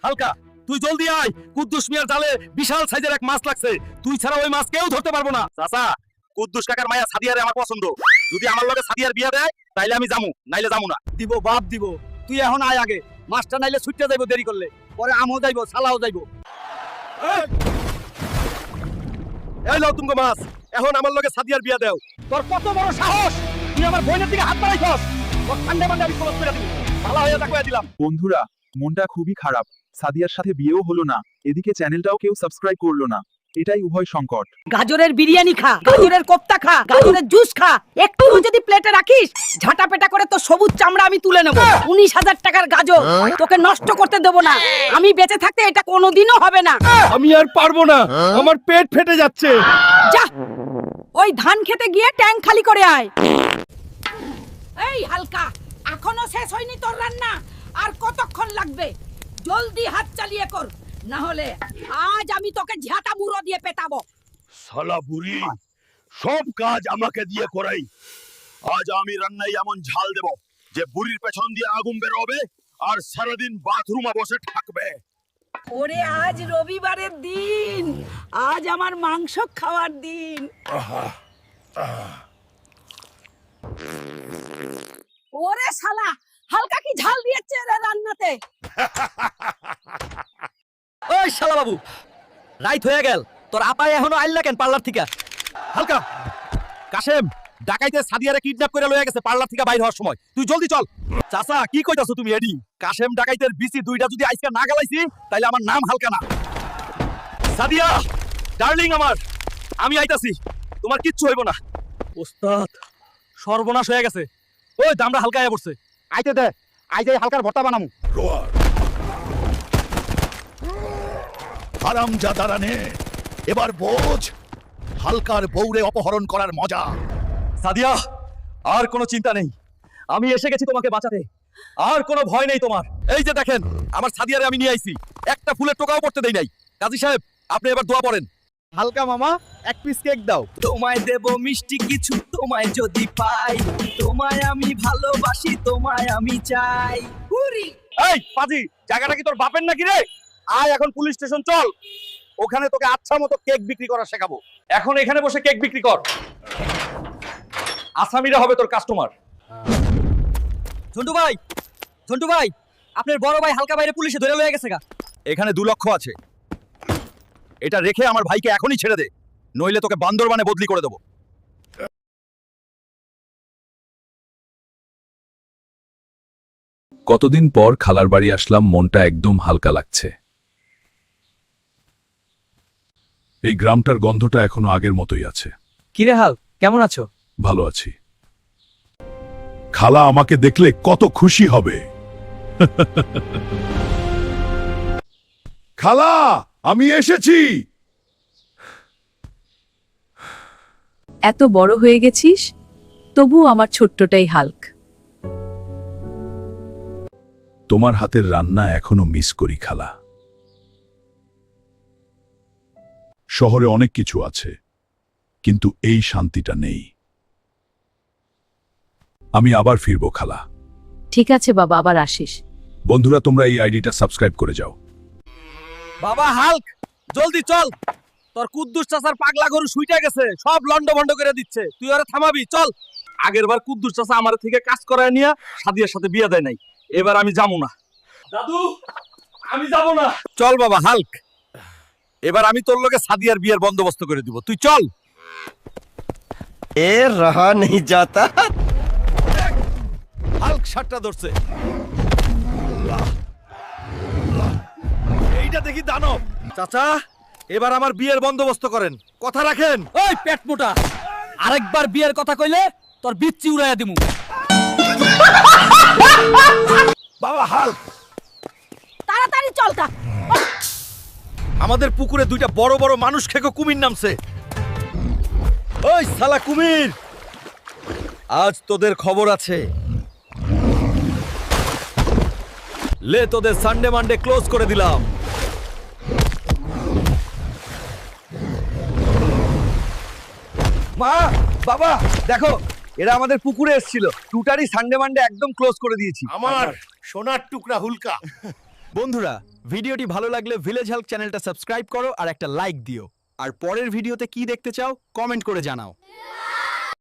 হালকা তুই জলদি আয়, কুদ্দুস মিয়ার জালে বিশাল সাইজের এক মাছ লাগছে, তুই ছাড়া ওই মাছ কেউ ধরতে পারবো না। চাচা, কুদ্দুস কাকার মায়া সাদিয়ারে আমার পছন্দ, যদি আমার লগে সাদিয়ার বিয়া দেয় তাইলে আমি যামু, নাইলে যামু না। দিব বাপ দিব, তুই এখন আয় আগে, মাছটা নাইলে ছুটতে যাইবো দেরি করলে, পরে আমও যাইবো সালাও যাইবো। এই লও তুমি মাছ, এখন আমার লগে সাদিয়ার বিয়া দেও। তোর কত বড় সাহস, তুই আমার বোনের দিকে হাত বাড়াইছস, তোর ঠান্ডা মান্ডা আমি ক্লোজ করে দিব, ভালো হয়ে যা কইয়া দিলাম। বন্ধুরা, মনটা খুবই খারাপ, সাদিয়ার সাথে বিয়েও হলো না, এদিকে চ্যানেলটাও কেউ সাবস্ক্রাইব করলো না, এটাই উভয় সংকট। গাজরের বিরিয়ানি খা, গাজরের কোপ্তা খা, গাজরের জুস খা, একটু যদি প্লেটে রাখিস ঝাঁটা পেটা করে তো সবুজ চামড়া আমি তুলে নেব। 19,000 টাকার গাজর তোকে নষ্ট করতে দেব না, আমি বেঁচে থাকতে এটা কোনোদিনও হবে না। আমি আর পারবো না, আমার পেট ফেটে যাচ্ছে। যা ওই ধান খেতে গিয়ে ট্যাঙ্ক খালি করে আয়। এই হালকা, এখনো শেষ হয়নি তোর রান্না, আর কতক্ষণ লাগবে? জলদি হাত চালিয়ে কর, না হলে আজ আমি তোকে ঝাঁটা মুড়ো দিয়ে পেটাবো। শালা বুড়ি, সব কাজ আমাকে দিয়ে করাই। আজ আমি রান্নায় এমন ঝাল দেব যে বুড়ির পেছন দিয়ে আগুন বের হবে আর সারাদিন বাথরুমে বসে থাকবে। ওরে আজ রবিবারের দিন, আজ আমার মাংস খাওয়ার দিন। ওরে শালা, হালকা কি ঝাল দিয়েছে রে রান্নাতে? ওই শালা বাবু, রাইত হয়ে গেল, তোর আপায় এখনো আইল না কেন পার্লার থেকে? হালকা, কাশেম ডাকাইতে সাদিয়ারে কিডন্যাপ করে লয়ে গেছে পার্লার থেকে বাইরে হওয়ার সময়, তুই জলদি চল। চাচা কি কইতাছো তুমি এডি? কাশেম ডাকাইতের বিসি দুইটা যদি আজকে না গালাইছি তাইলে আমার নাম হালকা না। সাদিয়া ডার্লিং আমার, আমি আইতাছি, তোমার কিচ্ছু হইব না। ওস্তাদ, সর্বনাশ হয়ে গেছে, ওই দামড়া হালকা আয়া পড়ছে। আইতে দে, আইতে হালকার ভর্তা বানামু। রোয়ার হারামজাদারা নে, এবার বোঝ হালকার বউরে অপহরণ করার মজা। সাদিয়া, আর কোনো চিন্তা নেই, আমি এসে গেছি তোমাকে বাঁচাতে, আর কোনো ভয় নেই তোমার। এই যে দেখেন, আমার সাদিয়ারে আমি নিয়ে আইছি, একটা ফুলের টোকাও পড়তে দেই নাই। কাজী সাহেব, আপনি এবার দোয়া পড়েন। হালকা মামা, এক পিস কেক দাও। তোমায় দেব মিষ্টি কিছু, তোমায় যদি পাই, তোমায় আমি ভালোবাসি, তোমায় আমি চাই। হুরি এই পাজি, জায়গাটা কি তোর বাপের নাকি রে? আয় এখন পুলিশ স্টেশন চল, ওখানে তোকে আচ্ছা মতো কেক বিক্রি করা শেখাবো। এখন এখানে বসে কেক বিক্রি কর, আসামিরা হবে তোর কাস্টমার। ঝন্টু ভাই, ঝন্টু ভাই, আপনার বড় ভাই হালকা বাইরে পুলিশে ধরে লয়ে গেছে গা। এখানে 2 লক্ষ আছে, এটা রেখে আমার ভাইকে এখনই ছেড়ে দে, নইলে তোকে বান্দরবানে বদলি করে দেবো। কতদিন পর খালার বাড়ি আসলাম, মনটা একদম হালকা লাগছে। এই গ্রামটার গন্ধটা এখনো আগের মতোই আছে। কিরে হাল, কেমন আছো? ভালো আছি। খালা আমাকে দেখলে কত খুশি হবে। খালা, আমি এসেছি। এত বড় হয়ে গেছিস, তবু আমার ছোট্টটাই হাল্ক। তোমার হাতের রান্না এখনো মিস করি খালা। শহরে অনেক কিছু আছে, কিন্তু এই শান্তিটা নেই। আমি আবার ফিরবো খালা। ঠিক আছে বাবা, আবার আসিস। বন্ধুরা, তোমরা এই আইডিটা সাবস্ক্রাইব করে যাও। বাবা হাল্ক, জলদি চল, তোর কুদ্দুস চাচার পাগলা গরু শুইটা গেছে, সব লন্ড ভন্ড করে দিচ্ছে, তুই ওরা থামাবি। চল, আগের বার কুদ্দুস চাচা আমার থেকে কাজ করায় নিয়ে সাদিয়ার সাথে বিয়ে দেয় নাই, এবার আমি যাবো না। দাদু, আমি যাব না। চল বাবা হাল্ক, এবার আমি তোর লগে সাদিয়ার বিয়ের বন্দোবস্ত করে দিব, তুই চল। এ রহা নেই যাতা। হাল্ক সাতটা ধরছে, এইটা দেখি দানব। চাচা, এবার আমার বিয়ের বন্দোবস্ত করেন, কথা রাখেন। ওই পেট মোটা, আরেকবার বিয়ের কথা কইলে তোর বিচ্ছি উড়াইয়া দিমু। বাবা হাল্ক, তাড়াতাড়ি চল তা। আমাদের পুকুরে 2টা বড় বড় মানুষ খেকো কুমির নামছে। ওই শালা কুমির, আজ তোদের খবর আছে। লে, তোদের সানডে মানডে ক্লোজ করে দিলাম। মা, বাবা, দেখো, এরা আমাদের পুকুরে এসেছিল, টুটারি সানডে মানডে একদম ক্লোজ করে দিয়েছি। আমার সোনার টুকরা হুলকা। বন্ধুরা, ভিডিওটি ভালো লাগলে ভিলেজ হেল্প চ্যানেলটা সাবস্ক্রাইব করো আর একটা লাইক দিও আর পরের ভিডিওতে কি দেখতে চাও কমেন্ট করে জানাও